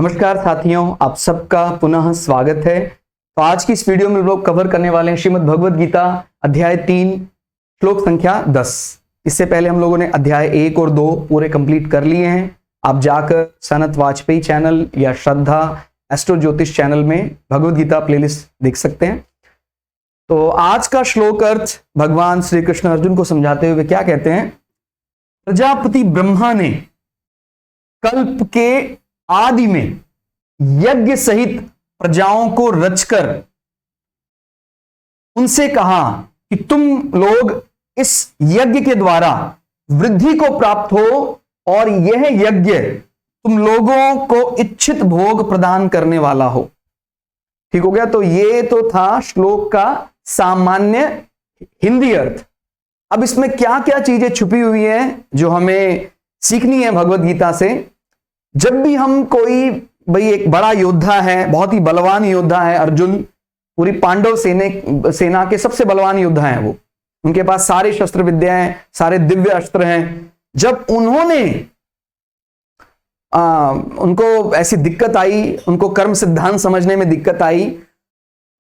नमस्कार साथियों, आप सबका पुनः स्वागत है। तो आज की इस वीडियो में लोग कवर करने वाले हैं श्रीमद् भगवद गीता अध्याय 3 श्लोक संख्या 10। इससे पहले हम लोगों ने अध्याय 1 और 2 पूरे कंप्लीट कर लिए हैं। आप जाकर सनत वाजपेयी चैनल या श्रद्धा एस्ट्रो ज्योतिष चैनल में भगवद गीता प्लेलिस्ट देख सकते हैं। तो आज का श्लोक अर्थ भगवान श्री कृष्ण अर्जुन को समझाते हुए क्या कहते हैं। प्रजापति ब्रह्मा ने कल्प के आदि में यज्ञ सहित प्रजाओं को रचकर उनसे कहा कि तुम लोग इस यज्ञ के द्वारा वृद्धि को प्राप्त हो और यह यज्ञ तुम लोगों को इच्छित भोग प्रदान करने वाला हो। ठीक हो गया। तो ये तो था श्लोक का सामान्य हिंदी अर्थ। अब इसमें क्या क्या चीजें छुपी हुई हैं जो हमें सीखनी है भगवद गीता से। जब भी हम कोई एक बड़ा योद्धा है, बहुत ही बलवान योद्धा है अर्जुन, पूरी पांडव सेना के सबसे बलवान योद्धा हैं वो, उनके पास सारे शस्त्र विद्याएं, सारे दिव्य अस्त्र हैं। जब उन्होंने उनको ऐसी दिक्कत आई, उनको कर्म सिद्धांत समझने में दिक्कत आई,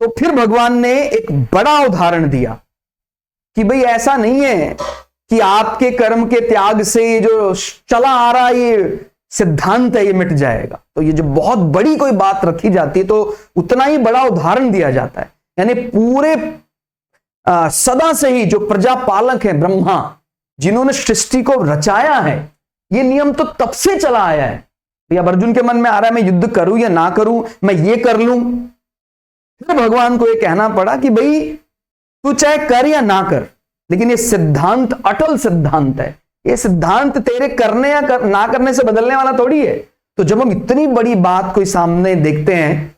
तो फिर भगवान ने एक बड़ा उदाहरण दिया कि भाई ऐसा नहीं है कि आपके कर्म के त्याग से ये जो चला आ रहा ये सिद्धांत है ये मिट जाएगा। तो ये जो बहुत बड़ी कोई बात रखी जाती है तो उतना ही बड़ा उदाहरण दिया जाता है। यानी पूरे सदा से ही जो प्रजापालक है ब्रह्मा, जिन्होंने सृष्टि को रचाया है, ये नियम तो तब से चला आया है। अब अर्जुन के मन में आ रहा है मैं युद्ध करूं या ना करूं, मैं ये कर लूं, फिर भगवान को ये कहना पड़ा कि भाई तू चाहे कर या ना कर, लेकिन ये सिद्धांत अटल सिद्धांत है। ये सिद्धांत तेरे करने या ना करने से बदलने वाला थोड़ी है। तो जब हम इतनी बड़ी बात कोई सामने देखते हैं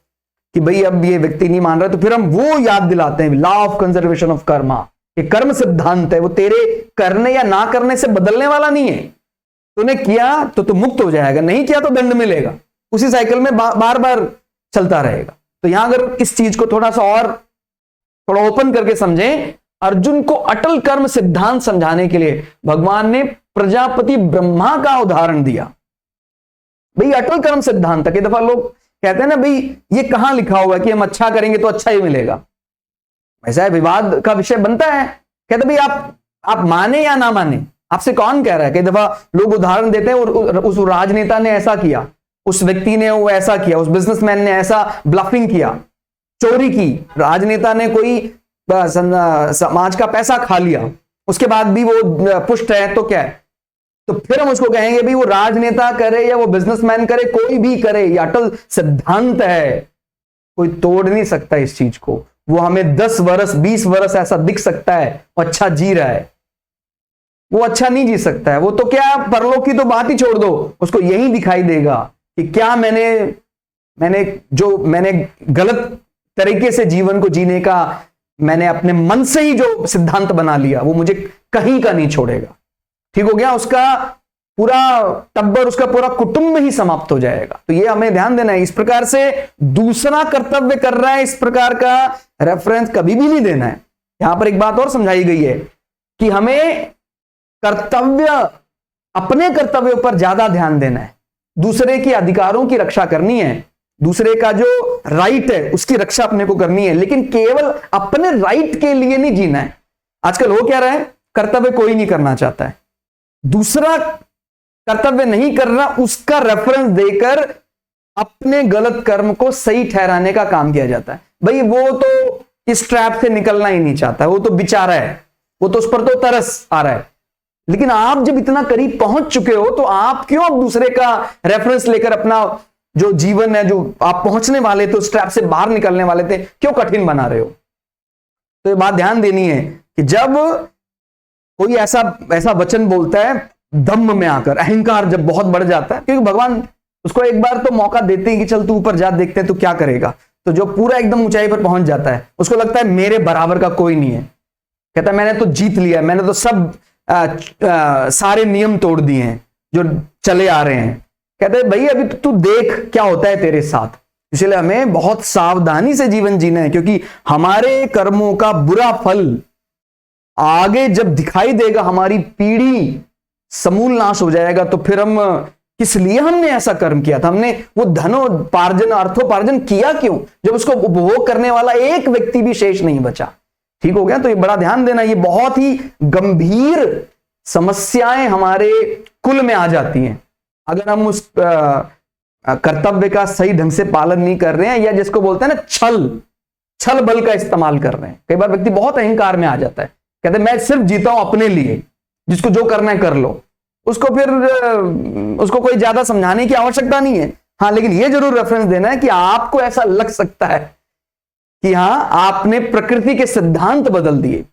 कि भाई अब ये व्यक्ति नहीं मान रहा, तो फिर हम वो याद दिलाते हैं law of conservation of Karma. ये कर्म सिद्धांत है, वो तेरे करने या ना करने से बदलने वाला नहीं है। तूने किया तो तू मुक्त हो जाएगा, नहीं किया तो दंड मिलेगा। उसी साइकिल में बार बार चलता रहेगा। तो यहां अगर इस चीज को थोड़ा सा और थोड़ा ओपन करके समझें, अर्जुन को अटल कर्म सिद्धांत समझाने के लिए भगवान ने प्रजापति ब्रह्मा का उदाहरण दिया। भाई अटल कर्म सिद्धांत, कई दफा लोग कहते हैं ना भाई ये कहां लिखा हुआ है कि हम अच्छा करेंगे तो अच्छा ही मिलेगा। ऐसा विवाद का विषय बनता है। कहते भाई आप माने या ना माने, आपसे कौन कह रहा है। कई दफा लोग उदाहरण देते हैं और उस राजनेता ने ऐसा किया, उस व्यक्ति ने वो ऐसा किया, उस बिजनेसमैन ने ऐसा ब्लफिंग किया, चोरी की, राजनेता ने कोई समाज का पैसा खा लिया, उसके बाद भी वो पुष्ट है, तो क्या है। तो फिर हम उसको कहेंगे भी वो राजनेता करे या वो बिजनेसमैन करे, कोई भी करे, ये अटल सिद्धांत है, कोई तोड़ नहीं सकता इस चीज को। वो हमें 10 वर्ष 20 वर्ष ऐसा दिख सकता है और अच्छा जी रहा है, वो अच्छा नहीं जी सकता है। वो तो क्या परलोक की तो बात ही छोड़ दो, उसको यही दिखाई देगा कि क्या मैंने गलत तरीके से जीवन को जीने का मैंने अपने मन से ही जो सिद्धांत बना लिया, वो मुझे कहीं का नहीं छोड़ेगा। ठीक हो गया। उसका पूरा टब्बर, उसका पूरा कुटुंब ही समाप्त हो जाएगा। तो ये हमें ध्यान देना है। इस प्रकार से दूसरा कर्तव्य कर रहा है, इस प्रकार का रेफरेंस कभी भी नहीं देना है। यहां पर एक बात और समझाई गई है कि हमें अपने कर्तव्यों पर ज्यादा ध्यान देना है, दूसरे के अधिकारों की रक्षा करनी है, दूसरे का जो राइट है उसकी रक्षा अपने को करनी है, लेकिन केवल अपने राइट के लिए नहीं जीना है। आजकल हो क्या रहा है, कर्तव्य कोई नहीं करना चाहता है, दूसरा कर्तव्य नहीं कर रहा, उसका रेफरेंस देकर अपने गलत कर्म को सही ठहराने का काम किया जाता है। भाई वो तो इस ट्रैप से निकलना ही नहीं चाहता, वो तो बेचारा है, वो तो उस पर तो तरस आ रहा है। लेकिन आप जब इतना करीब पहुंच चुके हो तो आप क्यों अब दूसरे का रेफरेंस लेकर अपना जो जीवन है, जो आप पहुंचने वाले थे, उस ट्रैप से बाहर निकलने वाले थे, क्यों कठिन बना रहे हो। तो ये बात ध्यान देनी है कि जब कोई ऐसा वचन बोलता है दम्भ में आकर, अहंकार जब बहुत बढ़ जाता है, क्योंकि भगवान उसको एक बार तो मौका देते हैं कि चल तू ऊपर जा, देखते हैं तू क्या करेगा। तो जो पूरा एकदम ऊंचाई पर पहुंच जाता है, उसको लगता है मेरे बराबर का कोई नहीं है, कहता है मैंने तो जीत लिया, मैंने तो सब सारे नियम तोड़ दिए हैं जो चले आ रहे हैं। कहते हैं भाई अभी तू देख क्या होता है तेरे साथ। इसलिए हमें बहुत सावधानी से जीवन जीना है, क्योंकि हमारे कर्मों का बुरा फल आगे जब दिखाई देगा, हमारी पीढ़ी समूल नाश हो जाएगा, तो फिर हम किस लिए हमने ऐसा कर्म किया था, हमने वो धनोपार्जन अर्थोपार्जन किया क्यों, जब उसको उपभोग करने वाला एक व्यक्ति भी शेष नहीं बचा। ठीक हो गया। तो ये बड़ा ध्यान देना, ये बहुत ही गंभीर समस्याएं हमारे कुल में आ जाती हैं अगर हम उस कर्तव्य का सही ढंग से पालन नहीं कर रहे हैं, या जिसको बोलते हैं ना छल बल का इस्तेमाल कर रहे हैं। कई बार व्यक्ति बहुत अहंकार में आ जाता है, कहते हैं मैं सिर्फ जीता हूं अपने लिए, जिसको जो करना है कर लो। उसको कोई ज्यादा समझाने की आवश्यकता नहीं है। हाँ, लेकिन यह जरूर रेफरेंस देना है कि आपको ऐसा लग सकता है कि हां आपने प्रकृति के सिद्धांत बदल दिए।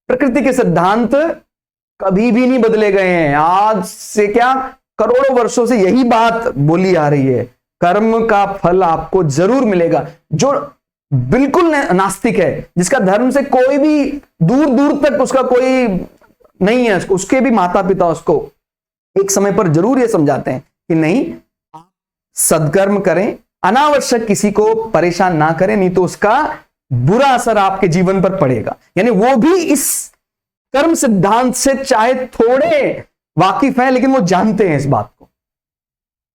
प्रकृति के सिद्धांत कभी भी नहीं बदले गए हैं। आज से क्या करोड़ों वर्षों से यही बात बोली आ रही है, कर्म का फल आपको जरूर मिलेगा। जो बिल्कुल नास्तिक है, जिसका धर्म से कोई भी दूर दूर तक उसका कोई नहीं है, उसके भी माता पिता उसको एक समय पर जरूर ये समझाते हैं कि नहीं, आप सद्कर्म करें, अनावश्यक किसी को परेशान ना करें, नहीं तो उसका बुरा असर आपके जीवन पर पड़ेगा। यानी वो भी इस कर्म सिद्धांत से चाहे थोड़े वाकिफ हैं, लेकिन वो जानते हैं इस बात को।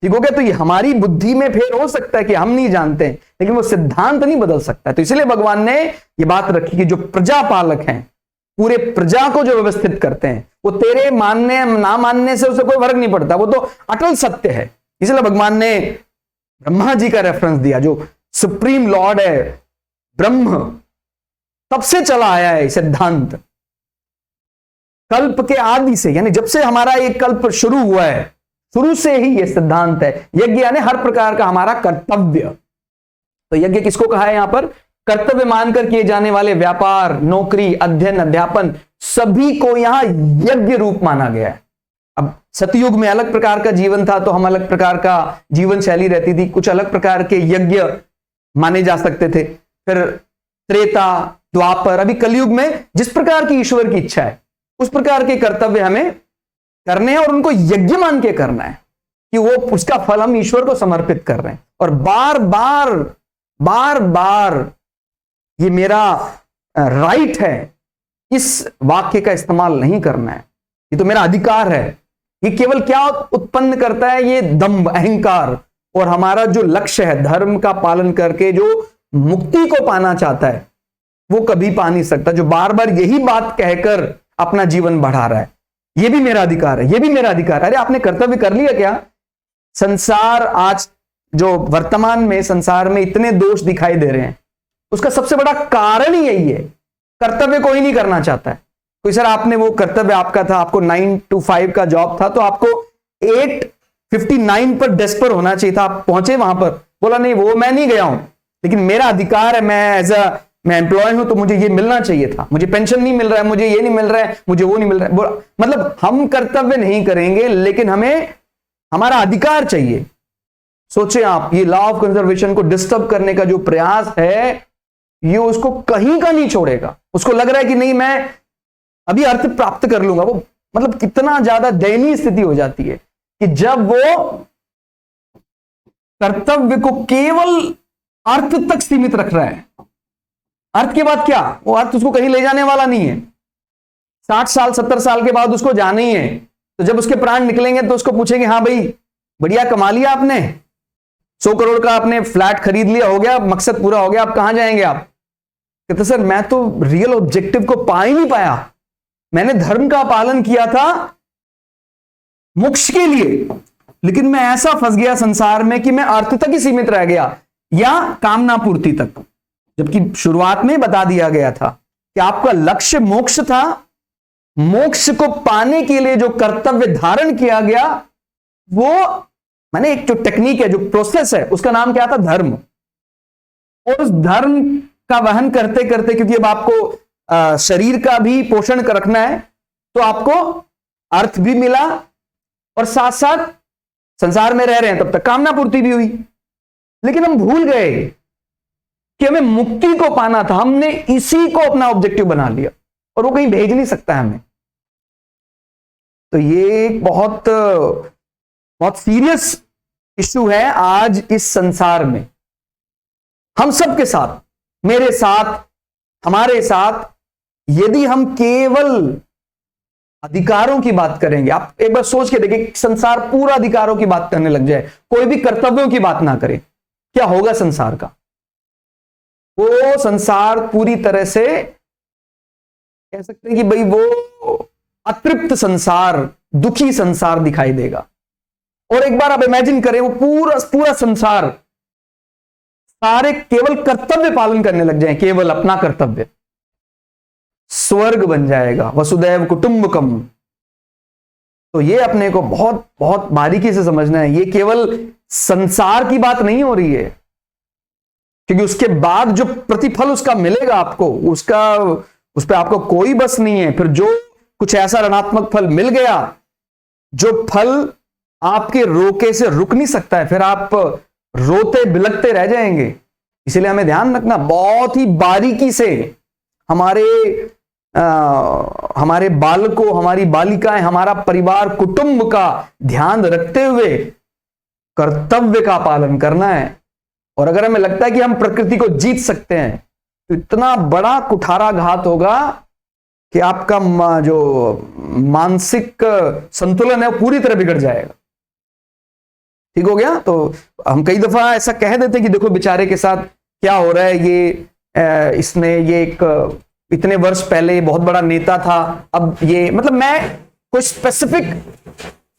ठीक हो गया। तो ये हमारी बुद्धि में फेर हो सकता है कि हम नहीं जानते हैं, लेकिन वो सिद्धांत नहीं बदल सकता है। तो इसलिए भगवान ने ये बात रखी कि जो प्रजा पालक हैं, पूरे प्रजा को जो व्यवस्थित करते हैं, वो तेरे मानने ना मानने से उसे कोई फर्क नहीं पड़ता, वो तो अटल सत्य है। इसलिए भगवान ने ब्रह्मा जी का रेफरेंस दिया, जो सुप्रीम लॉर्ड है ब्रह्म, तब से चला आया है सिद्धांत, कल्प के आदि से। यानी जब से हमारा एक कल्प शुरू हुआ है, शुरू से ही यह सिद्धांत है। यज्ञ यानी हर प्रकार का हमारा कर्तव्य। तो यज्ञ किसको कहा है यहां पर? कर्तव्य मानकर किए जाने वाले व्यापार, नौकरी, अध्ययन, अध्यापन, सभी को यहां यज्ञ रूप माना गया है। अब सतयुग में अलग प्रकार का जीवन था, तो हम अलग प्रकार का जीवन शैली रहती थी, कुछ अलग प्रकार के यज्ञ माने जा सकते थे। फिर त्रेता, द्वापर, अभी कलयुग में जिस प्रकार की ईश्वर की इच्छा है उस प्रकार के कर्तव्य हमें करने हैं, और उनको यज्ञ मान के करना है कि वो उसका फल हम ईश्वर को समर्पित कर रहे हैं। और बार बार ये मेरा राइट है, इस वाक्य का इस्तेमाल नहीं करना है, ये तो मेरा अधिकार है। ये केवल क्या उत्पन्न करता है? ये दंभ, अहंकार। और हमारा जो लक्ष्य है धर्म का पालन करके जो मुक्ति को पाना चाहता है, वो कभी पा नहीं सकता। जो बार बार यही बात कहकर अपना जीवन बढ़ा रहा है, ये भी मेरा अधिकार है, ये भी मेरा अधिकार है। अरे आपने कर्तव्य कर लिया क्या? संसार आज जो वर्तमान में संसार में इतने दोष दिखाई दे रहे हैं, उसका सबसे बड़ा कारण ही यही है, कर्तव्य कोई नहीं करना चाहता है। कोई सर आपने वो कर्तव्य आपका था, आपको 9 to 5 का जॉब था, तो आपको 8:59 पर डेस्क पर होना चाहिए था, आप पहुंचे वहां पर, बोला नहीं वो मैं नहीं गया हूं, लेकिन मेरा अधिकार है, मैं एम्प्लॉय हूं तो मुझे ये मिलना चाहिए था, मुझे पेंशन नहीं मिल रहा है, मुझे ये नहीं मिल रहा है, मुझे वो नहीं मिल रहा है। मतलब हम कर्तव्य नहीं करेंगे, लेकिन हमें हमारा अधिकार चाहिए। सोचे आप, ये लॉ ऑफ कंजर्वेशन को डिस्टर्ब करने का जो प्रयास है, ये उसको कहीं का नहीं छोड़ेगा। उसको लग रहा है कि नहीं मैं अभी अर्थ प्राप्त कर लूंगा। वो मतलब कितना ज्यादा दयनीय स्थिति हो जाती है कि जब वो कर्तव्य को केवल अर्थ तक सीमित रख रहा है। अर्थ के बाद क्या? वो अर्थ उसको कहीं ले जाने वाला नहीं है। 60 साल 70 साल के बाद उसको जाना ही है, तो जब उसके प्राण निकलेंगे तो उसको पूछेंगे हाँ भाई बढ़िया कमा लिया आपने, 100 करोड़ का आपने फ्लैट खरीद लिया, हो गया, मकसद पूरा हो गया, आप कहां जाएंगे? आप कहते सर मैं तो रियल ऑब्जेक्टिव को पा ही नहीं पाया, मैंने धर्म का पालन किया था मोक्ष के लिए, लेकिन मैं ऐसा फंस गया संसार में कि मैं अर्थ तक ही सीमित रह गया या कामना पूर्ति तक। जबकि शुरुआत में बता दिया गया था कि आपका लक्ष्य मोक्ष था। मोक्ष को पाने के लिए जो कर्तव्य धारण किया गया, वो माने एक जो टेक्निक है, जो प्रोसेस है, उसका नाम क्या था? धर्म। और उस धर्म का वहन करते करते, क्योंकि अब आपको शरीर का भी पोषण रखना है, तो आपको अर्थ भी मिला और साथ साथ संसार में रह रहे हैं तब तक कामना पूर्ति भी हुई। लेकिन हम भूल गए कि हमें मुक्ति को पाना था, हमने इसी को अपना ऑब्जेक्टिव बना लिया और वो कहीं भेज नहीं सकता है हमें। तो ये एक बहुत बहुत सीरियस इश्यू है आज इस संसार में, हम सब के साथ, मेरे साथ, हमारे साथ। यदि हम केवल अधिकारों की बात करेंगे। आप एक बार सोच के देखिए, संसार पूरा अधिकारों की बात करने लग जाए, कोई भी कर्तव्यों की बात ना करे, क्या होगा संसार का? वो संसार पूरी तरह से कह सकते हैं कि भाई वो अतृप्त संसार, दुखी संसार दिखाई देगा। और एक बार आप इमेजिन करें, वो पूरा पूरा संसार सारे केवल कर्तव्य पालन करने लग जाए, केवल अपना कर्तव्य, स्वर्ग बन जाएगा, वसुदैव कुटुंबकम। तो ये अपने को बहुत बहुत बारीकी से समझना है। ये केवल संसार की बात नहीं हो रही है, क्योंकि उसके बाद जो प्रतिफल उसका मिलेगा आपको, उसका उस पर आपको कोई बस नहीं है। फिर जो कुछ ऐसा ऋणात्मक फल मिल गया, जो फल आपके रोके से रुक नहीं सकता है, फिर आप रोते बिलखते रह जाएंगे। इसलिए हमें ध्यान रखना, बहुत ही बारीकी से हमारे बालकों, हमारी बालिकाएं, हमारा परिवार, कुटुंब का ध्यान रखते हुए कर्तव्य का पालन करना है। और अगर हमें लगता है कि हम प्रकृति को जीत सकते हैं, तो इतना बड़ा कुठाराघात होगा कि आपका जो मानसिक संतुलन है वो पूरी तरह बिगड़ जाएगा। ठीक हो गया? तो हम कई दफा ऐसा कह देते हैं कि देखो बेचारे के साथ क्या हो रहा है, ये एक इतने वर्ष पहले बहुत बड़ा नेता था, अब ये, मतलब मैं कोई स्पेसिफिक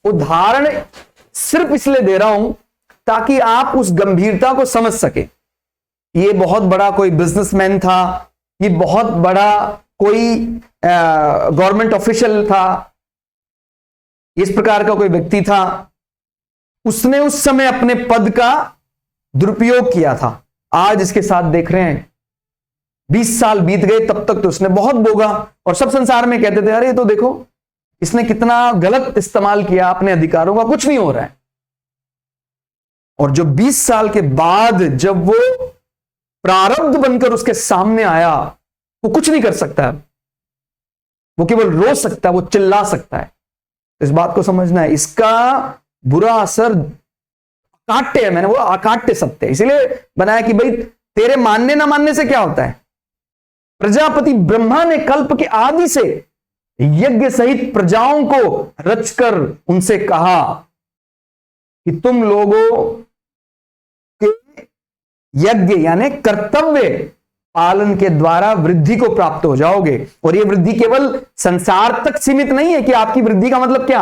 उदाहरण सिर्फ इसलिए दे रहा हूं ताकि आप उस गंभीरता को समझ सके। ये बहुत बड़ा कोई बिजनेसमैन था, ये बहुत बड़ा कोई गवर्नमेंट ऑफिशियल था, इस प्रकार का कोई व्यक्ति था, उसने उस समय अपने पद का दुरुपयोग किया था। आज इसके साथ देख रहे हैं 20 साल बीत गए, तब तक तो उसने बहुत भोगा, और सब संसार में कहते थे अरे तो देखो इसने कितना गलत इस्तेमाल किया अपने अधिकारों का, कुछ नहीं हो रहा है। और जो 20 साल के बाद जब वो प्रारब्ध बनकर उसके सामने आया, वो कुछ नहीं कर सकता है, वो केवल रो सकता है, वो चिल्ला सकता है। इस बात को समझना है, इसका बुरा असर काटते हैं, मैंने वो अकाट्य सत्य इसीलिए बनाया कि भाई तेरे मानने ना मानने से क्या होता है। प्रजापति ब्रह्मा ने कल्प के आदि से यज्ञ सहित प्रजाओं को रचकर उनसे कहा कि तुम लोगों के यज्ञ यानी कर्तव्य पालन के द्वारा वृद्धि को प्राप्त हो जाओगे। और यह वृद्धि केवल संसार तक सीमित नहीं है कि आपकी वृद्धि का मतलब क्या,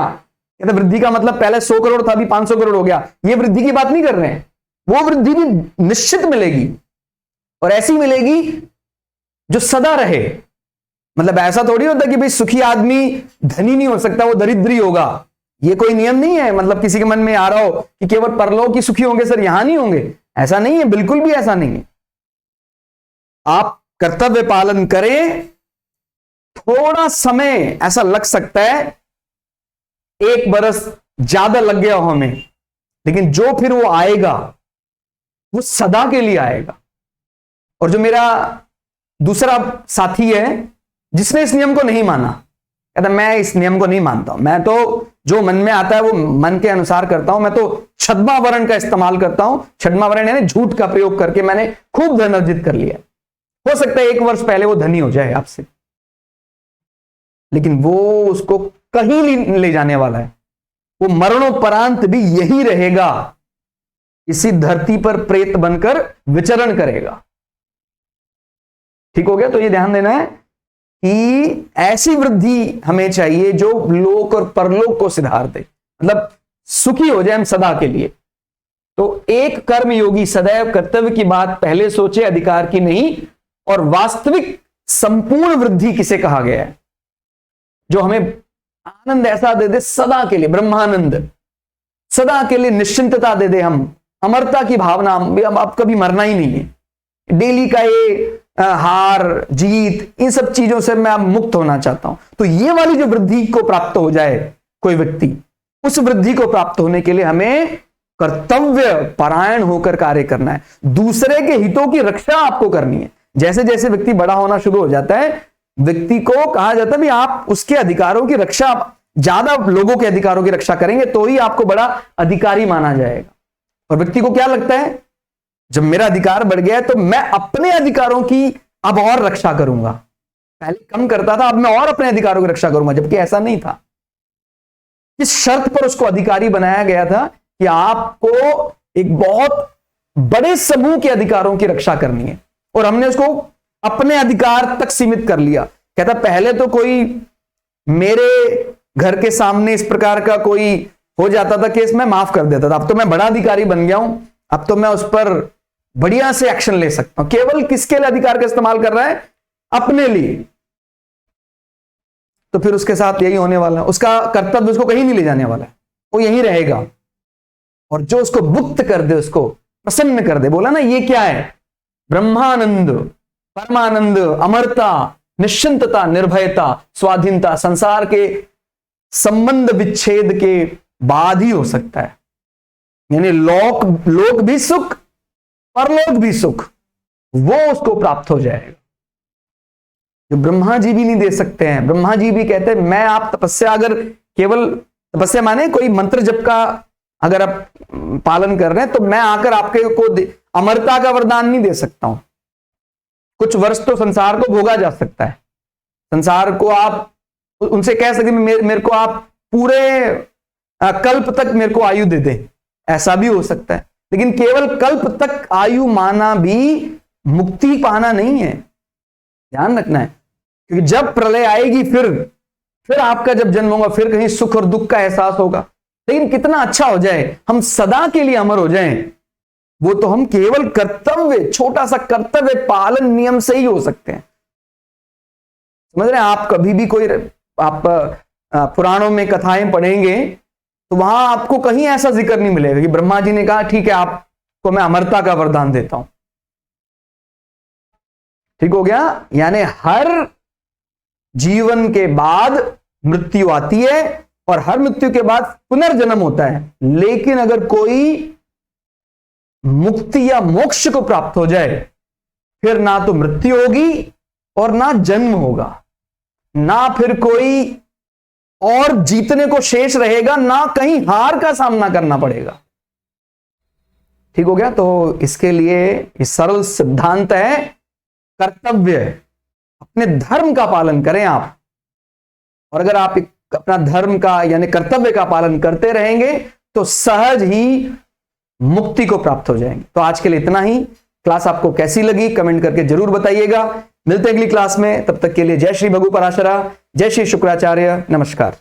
कहते वृद्धि का मतलब पहले 100 करोड़ था, अभी 500 करोड़ हो गया, ये वृद्धि की बात नहीं कर रहे हैं। वो वृद्धि भी निश्चित मिलेगी, और ऐसी मिलेगी जो सदा रहे। मतलब ऐसा थोड़ी होता कि भाई सुखी आदमी धनी नहीं हो सकता, वो दरिद्री होगा, ये कोई नियम नहीं है। मतलब किसी के मन में आ रहा हो कि केवल परलोक ही सुखी होंगे सर, यहां नहीं होंगे, ऐसा नहीं है, बिल्कुल भी ऐसा नहीं है। आप कर्तव्य पालन करें, थोड़ा समय ऐसा लग सकता है, 1 बरस ज्यादा लग गया हो हमें, लेकिन जो फिर वो आएगा वो सदा के लिए आएगा। और जो मेरा दूसरा साथी है जिसने इस नियम को नहीं माना, कहता मैं इस नियम को नहीं मानता हूं, मैं तो जो मन में आता है वो मन के अनुसार करता हूं, मैं तो छद्मावरण का इस्तेमाल करता हूं। छद्मावरण यानी झूठ का प्रयोग करके मैंने खूब धन अर्जित कर लिया। हो सकता है 1 वर्ष पहले वो धनी हो जाए आपसे, लेकिन वो उसको कहीं नहीं ले जाने वाला है, वो मरणोपरांत भी यही रहेगा, इसी धरती पर प्रेत बनकर विचरण करेगा। ठीक हो गया? तो ये ध्यान देना है कि ऐसी वृद्धि हमें चाहिए जो लोक और परलोक को सिधार दे, मतलब सुखी हो जाए हम सदा के लिए। तो एक कर्म योगी सदैव कर्तव्य की बात पहले सोचे, अधिकार की नहीं। और वास्तविक संपूर्ण वृद्धि किसे कहा गया है? जो हमें आनंद ऐसा दे दे सदा के लिए, ब्रह्मानंद, सदा के लिए निश्चिंतता दे दे, हम अमरता की भावना, अब कभी मरना ही नहीं है। डेली का ये हार जीत, इन सब चीजों से मैं अब मुक्त होना चाहता हूं। तो ये वाली जो वृद्धि को प्राप्त हो जाए कोई व्यक्ति, उस वृद्धि को प्राप्त होने के लिए हमें कर्तव्य परायण होकर कार्य करना है, दूसरे के हितों की रक्षा आपको करनी है। जैसे जैसे व्यक्ति बड़ा होना शुरू हो जाता है, व्यक्ति को कहा जाता है भी आप उसके अधिकारों की रक्षा, ज्यादा लोगों के अधिकारों की रक्षा करेंगे तो ही आपको बड़ा अधिकारी माना जाएगा। और व्यक्ति को क्या लगता है, जब मेरा अधिकार बढ़ गया है तो मैं अपने अधिकारों की अब और रक्षा करूंगा, पहले कम करता था, अब मैं और अपने अधिकारों की रक्षा करूंगा, जबकि ऐसा नहीं था। इस शर्त पर उसको अधिकारी बनाया गया था कि आपको एक बहुत बड़े समूह के अधिकारों की रक्षा करनी है, और हमने उसको अपने अधिकार तक सीमित कर लिया। कहता पहले तो कोई मेरे घर के सामने इस प्रकार का कोई हो जाता था केस, मैं माफ कर देता था, अब तो मैं बड़ा अधिकारी बन गया हूं, अब तो मैं उस पर बढ़िया से एक्शन ले सकता हूं। केवल किसके लिए अधिकार का इस्तेमाल कर रहा है? अपने लिए। तो फिर उसके साथ यही होने वाला है, उसका कर्तव्य उसको कहीं नहीं ले जाने वाला है, वो यहीं रहेगा। और जो उसको मुक्त कर दे, उसको प्रसन्न कर दे, बोला ना ये क्या है? ब्रह्मानंद, परमानंद, अमरता, निश्चिंतता, निर्भयता, स्वाधीनता, संसार के संबंध विच्छेद के बाद ही हो सकता है। यानी लोक भी सुख, परलोक भी सुख, वो उसको प्राप्त हो जाएगा, जो ब्रह्मा जी भी नहीं दे सकते हैं। ब्रह्मा जी भी कहते हैं मैं आप तपस्या, अगर केवल तपस्या माने कोई मंत्र जप का अगर आप पालन कर रहे हैं, तो मैं आकर आपके को अमरता का वरदान नहीं दे सकता हूं। कुछ वर्ष तो संसार को भोगा जा सकता है, संसार को आप उनसे कह सकते मेरे को आप पूरे कल्प तक मेरे को आयु दे दे, ऐसा भी हो सकता है। लेकिन केवल कल्प तक आयु माना भी मुक्ति पाना नहीं है, ध्यान रखना है। क्योंकि जब प्रलय आएगी, फिर आपका जब जन्म होगा, फिर कहीं सुख और दुख का एहसास होगा। लेकिन कितना अच्छा हो जाए हम सदा के लिए अमर हो जाएं, वो तो हम केवल कर्तव्य, छोटा सा कर्तव्य पालन नियम से ही हो सकते हैं। समझ रहे हैं? आप कभी भी कोई आप पुराणों में कथाएं पढ़ेंगे तो वहां आपको कहीं ऐसा जिक्र नहीं मिलेगा कि ब्रह्मा जी ने कहा ठीक है आपको मैं अमरता का वरदान देता हूं। ठीक हो गया? यानी हर जीवन के बाद मृत्यु आती है और हर मृत्यु के बाद पुनर्जन्म होता है। लेकिन अगर कोई मुक्ति या मोक्ष को प्राप्त हो जाए, फिर ना तो मृत्यु होगी और ना जन्म होगा, ना फिर कोई और जीतने को शेष रहेगा, ना कहीं हार का सामना करना पड़ेगा। ठीक हो गया? तो इसके लिए इस सरल सिद्धांत है कर्तव्य, अपने धर्म का पालन करें आप। और अगर आप अपना धर्म का यानी कर्तव्य का पालन करते रहेंगे तो सहज ही मुक्ति को प्राप्त हो जाएंगे। तो आज के लिए इतना ही। क्लास आपको कैसी लगी कमेंट करके जरूर बताइएगा। मिलते हैं अगली क्लास में, तब तक के लिए जय श्री भगु पराशरा, जय श्री शुक्राचार्य, नमस्कार।